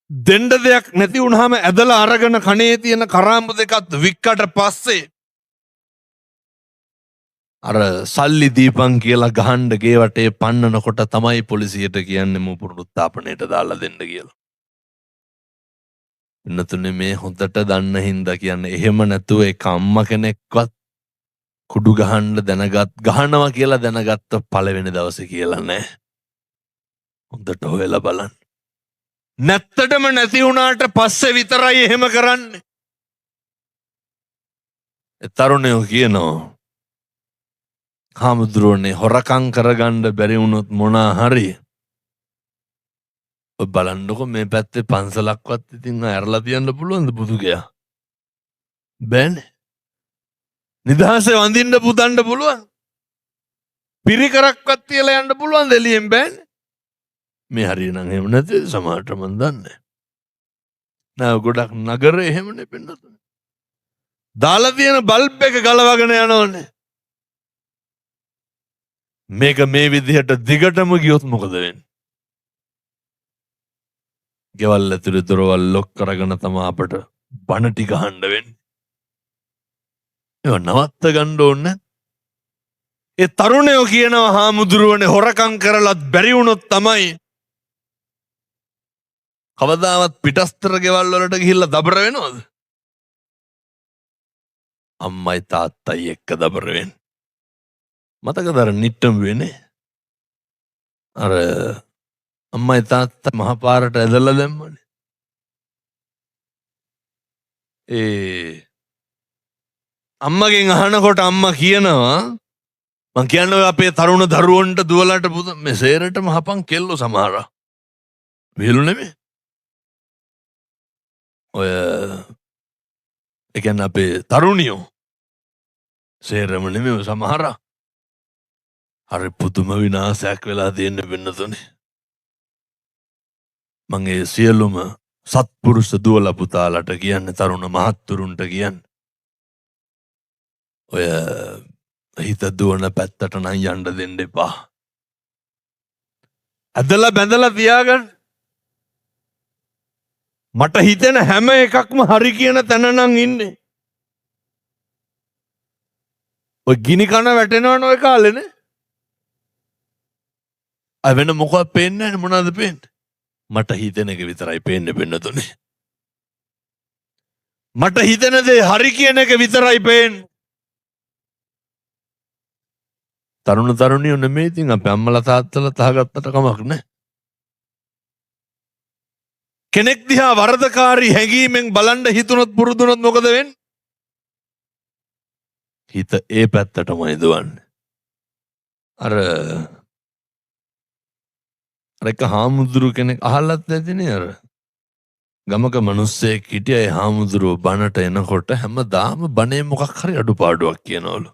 දෙන්න දෙයක් නැති වුණාම ඇදලා අරගෙන කනේ තියෙන කරාඹු දෙකත් වික්කට පස්සේ අර සල්ලි දීපන් කියලා ගහන්න ගේ වටේ පන්නනකොට තමයි පොලිසියට කියන්නේ මු පුනරුත්ථාපනයට දාලා දෙන්න කියලා. එන්නතුනේ මේ හොඳට දන්න හින්දා කියන්නේ. එහෙම නැතුව එක අම්මා කෙනෙක්වත් කුඩු ගහන්න ගහනවා කියලා දැනගත්ත පළවෙනි දවසේ කියලා නෑ. හොඳට හොයලා බලන්න. නැත්තටම නැති වුණාට පස්සේ විතරයි එහෙම කරන්නේ. ඒ තරුණයෝ කියනවා හාමුදුරුවනේ හොරකම් කරගන්න බැරි වුණොත් මොනා හරි ඔය බලන්නකො මේ පැත්තේ පන්සලක්වත් ඉතින් ඇරලා තියන්න පුළුවන්ද බුදුගයා? බෑනේ. නිදහසේ වඳින්න පුදන්න පුළුවන්. පිරිකරක්වත් තියලා යන්න පුළුවන් එළියෙන් බෑනේ. මේ හරියනම් එහෙම නැති සමහරට මන් දන්නේ. නෑ ගොඩක් නගරේ එහෙමනේ පෙන්නතුනේ. දාලා තියෙන බල්බ් එක ගලවගෙන යනවනේ. මේක මේ විදිහට දිගටම ගියොත් මොකද වෙන්නේ? ගෙවල් ඇතුලේ දොරවල් ලොක් කරගෙන තමයි අපට බණ ටික අහන්න වෙන්නේ. ඒව නවත්ත ගන්න ඕනේ. ඒ තරුණයෝ කියනවා හාමුදුරුවනේ හොරකම් කරලත් බැරි වුණොත් තමයි කවදාවත් පිටස්තර ගෙවල් වලට ගිහිල්ලා දබර වෙනවද? අම්මයි තාත්තයි එක්ක දබර වෙන්නේ. මතකද අර නිට්ටම් වෙන්නේ? අර අම්මයි තාත්තා මහපාරට ඇදලා දැම්මනේ. අම්මගෙන් අහනකොට අම්මා කියනවා මං කියන්නේ අපේ තරුණ දරුවන්ට දුවලට පුත මේ සේරටම හපන් කෙල්ලෝ සමහරා. විහිළු නෙමෙයි. ඔය ඒ කියන්නේ අපේ තරුණියෝ සේරම නෙමෙයි සමහරා. හරි පුදුම විනාශයක් වෙලා තියෙන වෙනතුනේ. මං ඒ සියලුම සත්පුරුෂ දුවලා පුතාලට කියන්නේ තරුණ මහත්තුරුන්ට කියන්නේ ඔය හිත දුවන පැත්තට නම් යන්න දෙන්න එපා. ඇදලා බැඳලා තියාගන්න. මට හිතෙන හැම එකක්ම හරි කියන තැන නම් ඉන්නේ. ඔය ගිනි කන වැටෙනවන ඔය කාලෙනේ. වෙන මොකක් පේන්නේ නැහැ මොනවද පේන්නේ? මට හිතෙන එක විතරයි පේන්නේ වෙන්නතුනේ. මට හිතෙන දේ හරි කියන එක විතරයි පේන්නේ. තරුණ තරුණියෝ නෙමෙයි ඉතින් අපි අම්මලා තාත්තලා තහගත්තට කමක් නැහැ. කෙනෙක් දිහා වරදකාරී හැඟීමෙන් බලන්න හිතුනොත් පුරුදුනොත් මොකද වෙන්නේ? හිත ඒ පැත්තටමයි දුවන්නේ. අර එක හාමුදුරු කෙනෙක් අහලත් නැතිනේ අර ගමක මිනිස්සෙක් හිටියා. ඒ හාමුදුරුව බණට එනකොට හැමදාම බණේ මොකක් හරි අඩුපාඩුවක් කියනවලු.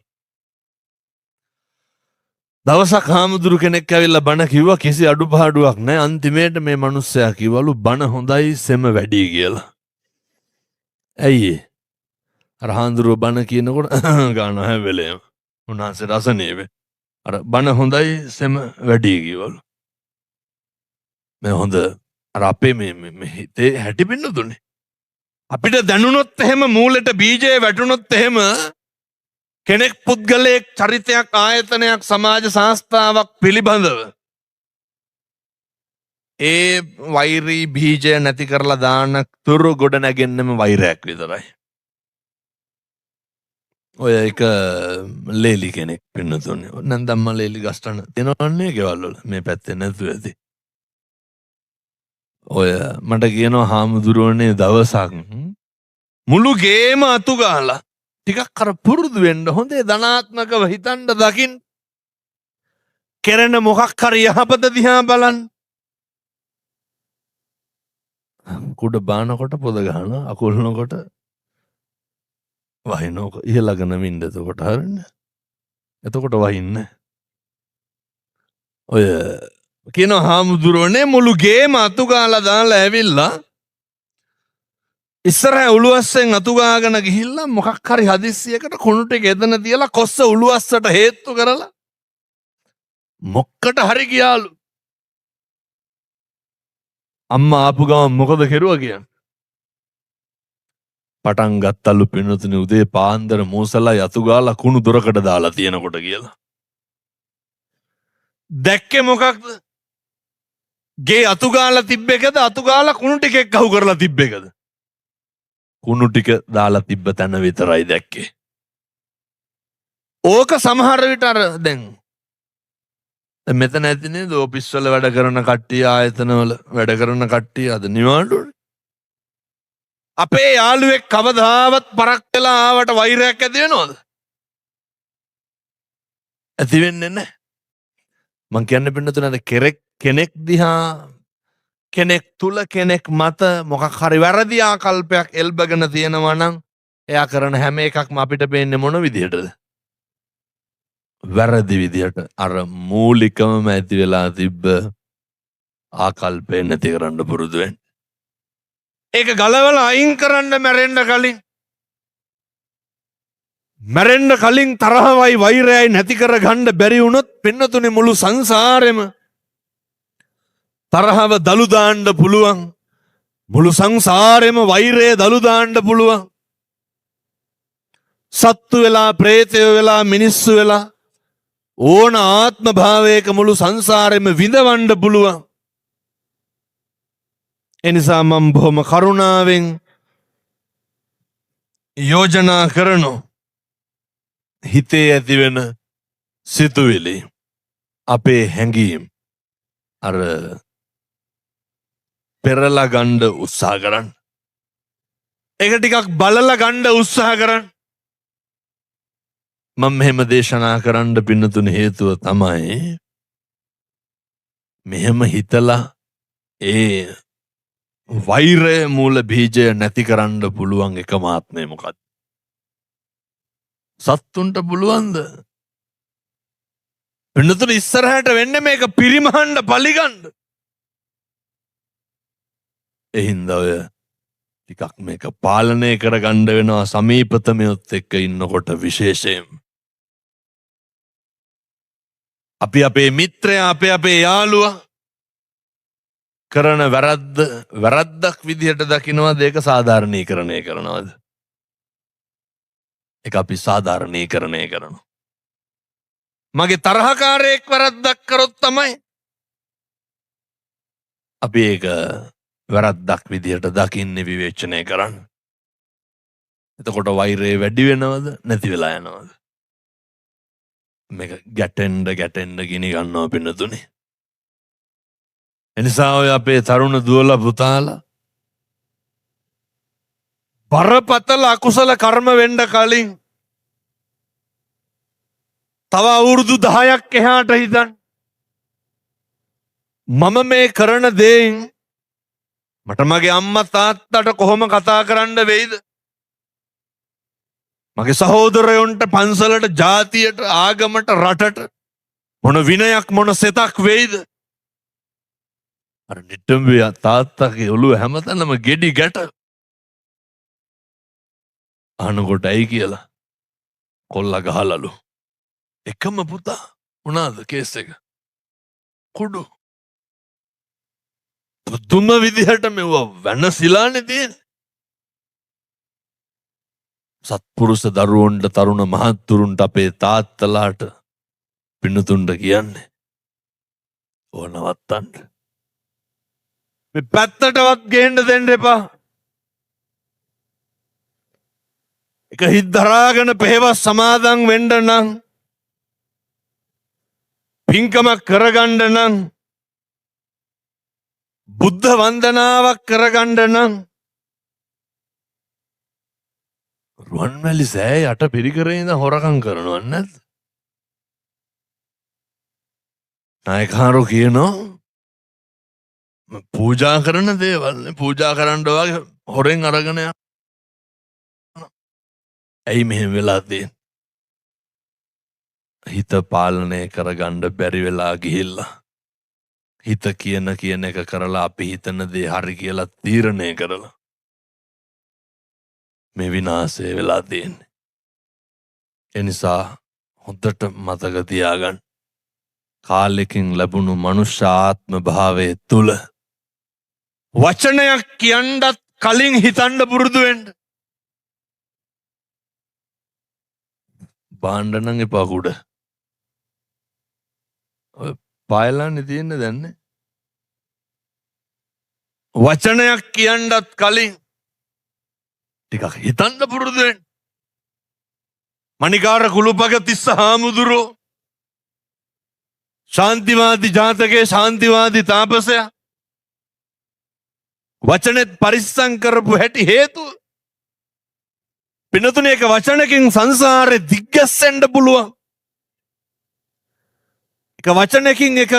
දවසක් හාමුදුරු කෙනෙක් ඇවිල්ලා බණ කිව්වා කිසි අඩුපාඩුවක් නැහැ. අන්තිමේට මේ මිනිස්සයා කිව්වලු බණ හොඳයි සෙම වැඩි කියලා. ඇයි? අර හාමුදුරුව බණ කියනකොට ගාන හැවෙලේම උන්වහන්සේ රසනේ වේ. අර බණ හොඳයි සෙම වැඩි කිව්වලු. මේ හොඳ අර අපේ මේ හිතේ හැටි පින්න දුන්නේ. අපිට දැනුනොත් එහෙම මූලෙට බීජේ වැටුනොත් එහෙම කෙනෙක් පුද්ගලයෙක් චරිතයක් ආයතනයක් සමාජ සංස්ථාවක් පිළිබඳව ඒ වෛරී බීජය නැති කරලා දාන තුරු ගොඩ නැගෙන්නම වෛරයක් විතරයි. ඔය එක ලේලි කෙනෙක් පින්නතුනේ. නැන්දම්ම ලේලි ගස්ටන තියෙනවන්නේ ගෙවල් වල මේ පැත්තේ නැතුව ඇති. ඔය මට කියනවා හාමුදුරුවනේ දවසක් මුළු ගේම අතු ගහලා ටිකක් අර පුරුදු වෙන්න හොඳේ ධනාත්මකව හිතන්න දකින්න කෙරෙන මොකක් හරි යහපත දිහා බලන්න. කුඩ බානකොට පොද ගහනවා අකුල්නකොට වහිනෝක ඉහළගෙන මින්ද එතකොට හරිනේ. එතකොට වහින්නේ. ඔය කියන හාමුදුරුවනේ මුළු ගේම අතු ගාලා දාලා ඇවිල්ලා ඉස්සරහ උළුවස්සෙන් අතු ගාගෙන ගිහිල්ලා මොකක් හරි හදිස්සියකට කුණු ටික එතන තියලා කොස්ස උළුවස්සට හේතු කරලා මොක්කට හරි ගියාලු. අම්මා ආපු ගමන් මොකද කෙරුවා කියන්නේ? පටන් ගත්තලු පින්නතුනේ උදේ පාන්දර මෝසලා යතු ගාලා කුණු දොරකට දාලා තියෙනකොට කියලා. දැක්කේ මොකක්ද? ගේ අතු ගාලා තිබ්බ එකද අතු ගාලා කුණු ටික එක්කහු කරලා තිබ්බ එකද? කුණු ටික දාලා තිබ්බ තැන විතරයි දැක්කේ. ඕක සමහර විට අර දැන් මෙතන ඇති නේද ඔෆිස් වල වැඩ කරන කට්ටිය ආයතන වල වැඩ කරන කට්ටිය අද නිවාඩුවනේ. අපේ යාළුවෙක් කවදාවත් පරක් වෙලා ආවට වෛරයක් ඇති වෙනවද? ඇති වෙන්නේ නැහැ. මං කියන්න පින්නතුනේ කෙනෙක් දිහා කෙනෙක් තුල කෙනෙක් මත මොකක් හරි වැරදි ආකල්පයක් එල්බගෙන තියෙනවා නම් එයා කරන හැම එකක්ම අපිට පේන්නේ මොන විදිහටද? වැරදි විදිහට. අර මූලිකවම ඇති වෙලා තිබ්බ ආකල්පේ නැති කරන්න පුරුදු වෙන්න. ඒක ගලවලා අයින් කරන්න මැරෙන්න කලින් තරහවයි වෛරයයි නැති කර ගන්න බැරි වුණොත් පින්නතුනේ මුළු සංසාරෙම තරහව දලු දාන්න පුළුවන්. මුළු සංසාරෙම වෛරය දලු දාන්න පුළුවන්. සත්තු වෙලා ප්‍රේතයෝ වෙලා මිනිස්සු වෙලා ඕන ආත්ම භාවයක මුළු සංසාරෙම විඳවන්න පුළුවන්. එනිසා මම බොහොම කරුණාවෙන් යෝජනා කරනවා හිතේ ඇතිවෙන සිතුවිලි අපේ හැඟීම් අර පෙරලා ගන්න උත්සාහ කරන්න. ඒක ටිකක් බලලා ගන්න උත්සාහ කරන්න. මම මෙහෙම දේශනා කරන්න පින්නතුන හේතුව තමයි මෙහෙම හිතලා ඒ වෛරය මූල බීජය නැති කරන්න පුළුවන් එකම ආත්මය මොකක්ද? සත්තුන්ට පුළුවන්ද? පින්නතුනි ඉස්සරහට වෙන්නේ මේක පිරිමහන්න පලිගන්න. එහින්දා ඔය ටිකක් මේක පාලනය කරගන්න වෙනවා සමීපතමයොත් එක්ක ඉන්නකොට විශේෂයෙන්. අපි අපේ මිත්‍රයා අපේ යාළුවා කරන වැරද්දක් විදිහට දකින්නවද ඒක සාධාරණීකරණය කරනවද? ඒක අපි සාධාරණීකරණය කරනවා. මගේ තරහකාරයෙක් වැරද්දක් කරොත් තමයි අපි ඒක වැරද්දක් විදිහට දකින්නේ විවේචනය කරන්න. එතකොට වෛරය වැඩි වෙනවද නැති වෙලා යනවද? මේක ගැටෙන්න ගිනි ගන්නවා පින්නතුනේ. එනිසා ඔය අපේ තරුණ දුවලා පුතාලා බරපතල අකුසල කර්ම වෙන්න කලින් තව අවුරුදු 10ක් එහාට හිතන්න. මම මේ කරන දේෙන් මට මගේ අම්මා තාත්තට කොහොම කතා කරන්න වෙයිද? මගේ සහෝදරයොන්ට පන්සලට ජාතියට ආගමට රටට මොන විනයක් මොන සෙතක් වෙයිද? අර නිට්ටඹේ තාත්තගේ ඔළුව හැමතැනම ගෙඩි ගැට අහනකොට ඇයි කියලා කොල්ලා ගහලලු. එකම පුතා මොනාද කේස් එක? කුඩු. පුදුම විදිහට මෙව වෙනසිලානේ තියෙන්නේ. සත්පුරුෂ දරුවන්ට තරුණ මහත්තුරුන්ට අපේ තාත්තලාට පින්නතුන්ට කියන්නේ ඕව නවත්තන්න. මේ පැත්තටවත් ගේන්න දෙන්න එපා. එක හිත් දරාගෙන පෙහෙවස් සමාදන් වෙන්න නම් පින්කමක් කරගන්න නම් බුද්ධ වන්දනාවක් කරගන්න නම් රුවන්වැලි සෑය යට පිරිකරේ ඉඳන් හොරකම් කරනව නැද්ද? නායකහරු කියනවා පූජා කරන දේවල් පූජා කරන්න වගේ හොරෙන් අරගෙන යන. ඇයි මෙහෙම වෙලා තියෙන්නේ? හිත පාලනය කරගන්න බැරි වෙලා ගිහිල්ලා හිත කියන එක කරලා අපි හිතන දේ හරි කියලා තීරණය කරලා මේ විනාශය වෙලා තියෙන්නේ. එනිසා හොඳට මතක තියාගන්න. කාලෙකින් ලැබුණු මනුෂ්‍ය ආත්ම භාවයේ තුල වචනයක් කියන්නත් කලින් හිතන්න පුරුදු වෙන්න. බාණ්ඩ නම් එපා කුඩ. ඔය පායලානේ තියෙන්නේ දැන්නේ. වචනයක් කියන්නත් කලින් ටිකක් හිතන්න පුරුදු වෙන්න. මණිකාර කුළුපග තිස්ස හාමුදුරුවෝ ශාන්තිවාදී ජාතකයේ ශාන්තිවාදී තාපසයා වචනෙත් පරිස්සම් කරපු හැටි හේතුව පින්නතුනේ එක වචනකින් සංසාරේ දිග්ගැස්සෙන්න පුළුවන්. එක වචනකින් එක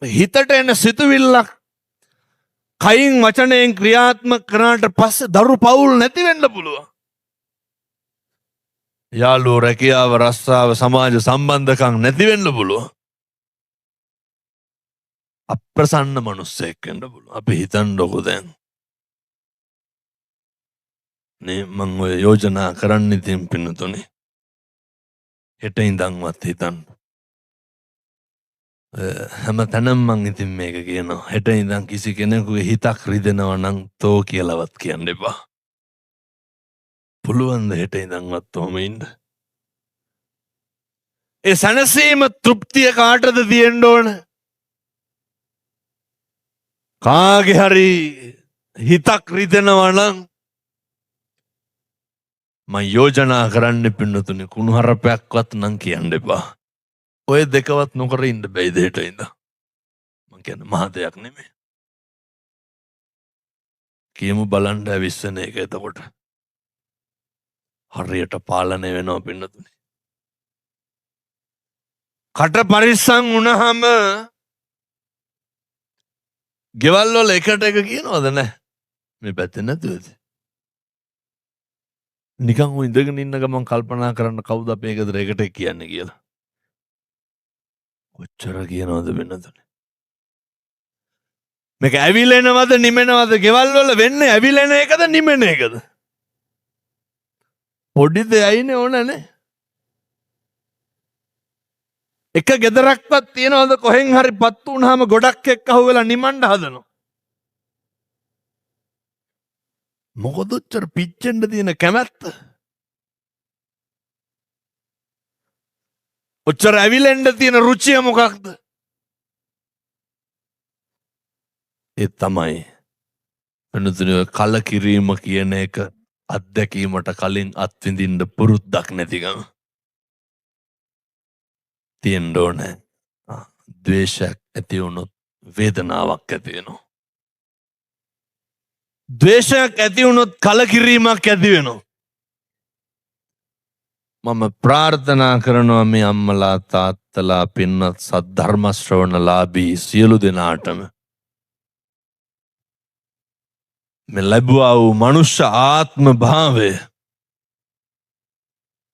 හිතට එන සිතුවිල්ලක් කයින් වචනයෙන් ක්‍රියාත්මක කරාට පස්සේ දරු පවුල් නැති වෙන්න පුළුවන්. යාළුවෝ රැකියාව රස්සාව සමාජ සම්බන්ධකම් නැති වෙන්න පුළුවන්. අප්‍රසන්න මනුස්සයෙක් වෙන්න පුළුවන්. අපි හිතන්නකො දැන් නේ මං ඔය යෝජනා කරන්න ඉතින් පින්නතුනේ හෙට ඉඳන්වත් හිතන්න. හැම තැනම මං ඉතින් මේක කියනවා. හෙට ඉඳන් කිසි කෙනෙකුගේ හිතක් රිදෙනවා නම් තෝ කියලාවත් කියන්න එපා. පුළුවන් ද හෙට ඉඳන්වත් ඔහම ඉන්න? ඒ සැනසීම තෘප්තිය කාටද තියෙන්න ඕන? කාගේ හරි හිතක් රිදෙනවා නම් මං යෝජනා කරන්න පින්නතුනේ කුණුහරුපයක්වත් නම් කියන්න එපා. ඔය දෙකවත් නොකර ඉන්න බැයිද හෙට ඉඳන්? මං කියන්නේ මහ දෙයක් නෙමෙයි. කියමු බලන්න ඇවිස්සන එක එතකොට හරියට පාලනය වෙනවා පින්නතුනේ. කට පරිස්සම් වුණාම ගෙවල් වල එකට එක කියනවද නැහැ? මේ පැත්තේ නැතුවද? නිකන් ඔය ඉඳගෙන ඉන්න ගමන් කල්පනා කරන්න කවුද අපේ ගෙදර එකට කියන්නේ කියලා. කොච්චර කියනවද වෙනතුනේ. මේක ඇවිලෙනවද නිමෙනවද ගෙවල් වල වෙන්නේ ඇවිලෙන එකද නිමෙන එකද? පොඩි දෙයයිනේ ඕනනේ. එක ගෙදරක්වත් තියනවද කොහෙන් හරි පත්තු වුණාම ගොඩක් එක්ක අහුවෙලා නිමන්න හදනවා. මොකද උච්චර පිච්චෙන්න තියෙන කැමැත්ත? ඔච්චර ඇවිලෙන්න තියෙන රුචිය මොකක්ද? ඒ තමයි වෙනතුනේ කලකිරීම කියන එක අත්දැකීමට කලින් අත්විඳින්න පුරුද්දක් නැතිකම තියෙන්න ඕනේ. ද්වේෂයක් ඇති වුණොත් වේදනාවක් ඇති වෙනවා. ද්වේෂයක් ඇති වුණොත් කලකිරීමක් ඇති වෙනවා. මම ප්‍රාර්ථනා කරනවා මේ අම්මලා තාත්තලා පින්වත් සද්ධර්ම ශ්‍රවණලාභී සියලු දෙනාටම මේ ලැබුවා වූ මනුෂ්‍ය ආත්ම භාවය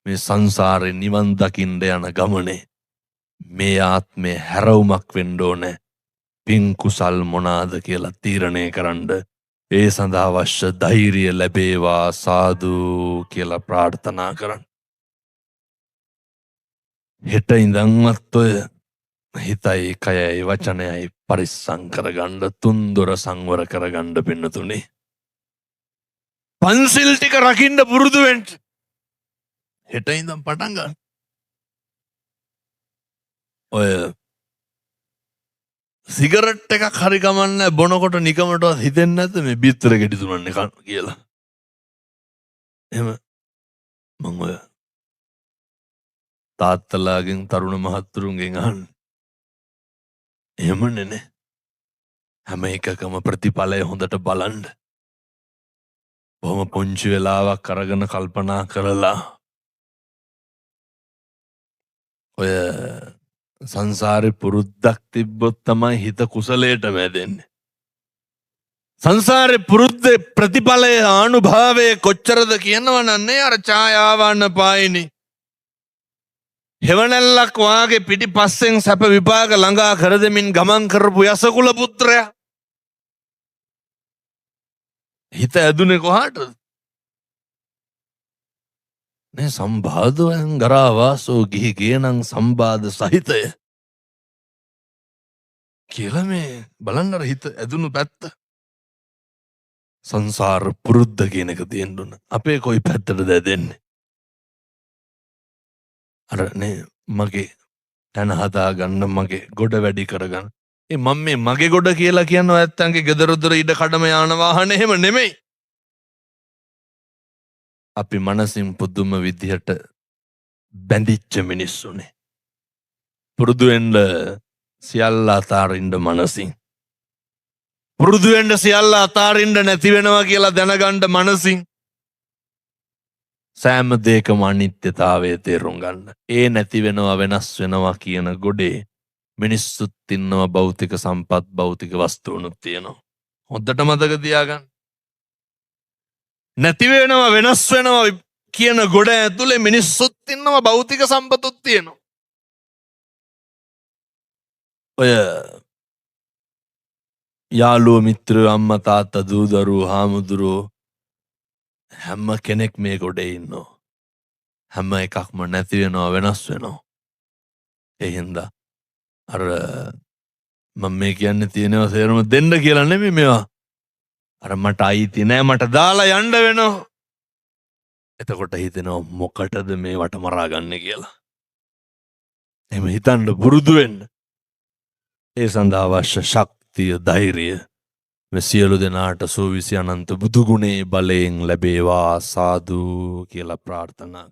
මේ සංසාරේ නිවන් දකින්න යන ගමනේ මේ ආත්මේ හැරවුමක් වෙන්න ඕනේ. පින් කුසල් මොනාද කියලා තීරණය කරන්න ඒ සඳහා අවශ්‍ය ධෛර්යය ලැබේවා සාදු කියලා ප්‍රාර්ථනා කරන්න. හෙට ඉඳන්වත් ඔය හිතයි කයයි වචනයයි පරිස්සම් කරගන්න තුන්දොර සංවර කරගන්න පින්නතුනේ. පන්සිල් ටික රකින්න පුරුදු වෙන්න. හෙට ඉඳන් පටන් ගන්න. ඔය සිගරට් එකක් හරි ගමන්නේ බොනකොට නිකමටවත් හිතෙන්නේ නැද්ද මේ බිත්තර ගෙඩි තුනන්නේ කන්න කියලා? එහෙම මම ඔය තාත්තලාගෙන් තරුණ මහත්තුරුන්ගෙන් අහන්නේ. එහෙමනේ නේ. හැම එකකම ප්‍රතිඵලය හොඳට බලන්න. බොහොම පුංචි වෙලාවක් අරගෙන කල්පනා කරලා ඔය සංසාරේ පුරුද්දක් තිබ්බොත් තමයි හිත කුසලයට වැදෙන්නේ. සංසාරේ පුරුද්ද ප්‍රතිඵලය අනුභවය කොච්චරද කියනවනන්නේ අර ඡායාවන්න පායිනි. හෙවණැල්ලක් වාගේ පිටිපස්සෙන් සැප විපාක ළඟා කර දෙමින් ගමන් කරපු යසකුල පුත්‍රයා. හිත ඇදුනේ කොහාටද? නේ සම්බාධයෙන් ගරාවාසෝ ගිහි ගේනං සම්බාධ සහිතය කියලා මේ බලන්න අර හිත ඇදුණු පැත්ත. සංසාර පුරුද්ද කියන එක තියෙන්න ඕන. අපේ කොයි පැත්තටද ඇදෙන්නේ? අර නේ මගේ තන හදාගන්න මගේ ගොඩ වැඩි කරගන්න. මම මේ මගේ ගොඩ කියලා කියනවා ඇත්තන්ගේ ගෙදර දොර ඉඩ කඩම යාන වාහන එහෙම නෙමෙයි. අපි මනසින් පුදුම විදිහට බැඳිච්ච මිනිස්සුනේ. පුරුදු වෙන්න සියල්ල අතාරින්න මනසින්. පුරුදු වෙන්න සියල්ල අතාරින්න නැති වෙනවා කියලා දැනගන්න මනසින්. සෑම දෙයකම අනිත්‍යතාවය තේරුම් ගන්න. ඒ නැති වෙනවා වෙනස් වෙනවා කියන ගොඩේ මිනිස්සුත් ඉන්නවා, භෞතික සම්පත් භෞතික වස්තුවනුත් තියෙනවා. හොඳට මතක තියාගන්න. නැති වෙනවා වෙනස් වෙනවා කියන ගොඩ ඇතුලේ මිනිස්සුත් ඉන්නවා, භෞතික සම්පතුත් තියෙනවා. ඔය යාළුවෝ මිත්‍රයෝ අම්මා තාත්තා දූ දරුවෝ හාමුදුරුවෝ හැම කෙනෙක් මේ ගොඩේ ඉන්නවා. හැම එකක්ම නැති වෙනවා වෙනස් වෙනවා. ඒ හින්දා අර මම මේ කියන්නේ තියෙනවා සේරම දෙන්න කියලා නෙමෙයි මේවා. අර මට අයිති නෑ මට දාලා යන්න වෙනවා. එතකොට හිතෙනවා මොකටද මේවට මරාගන්නේ කියලා. එහෙම හිතන්න පුරුදු වෙන්න. ඒ සඳහා අවශ්‍ය ශක්තිය ධෛර්යය මේ සියලු දෙනාට සෝවිසි අනන්ත බුදු ගුණේ බලයෙන් ලැබේවා සාදු කියලා ප්‍රාර්ථනා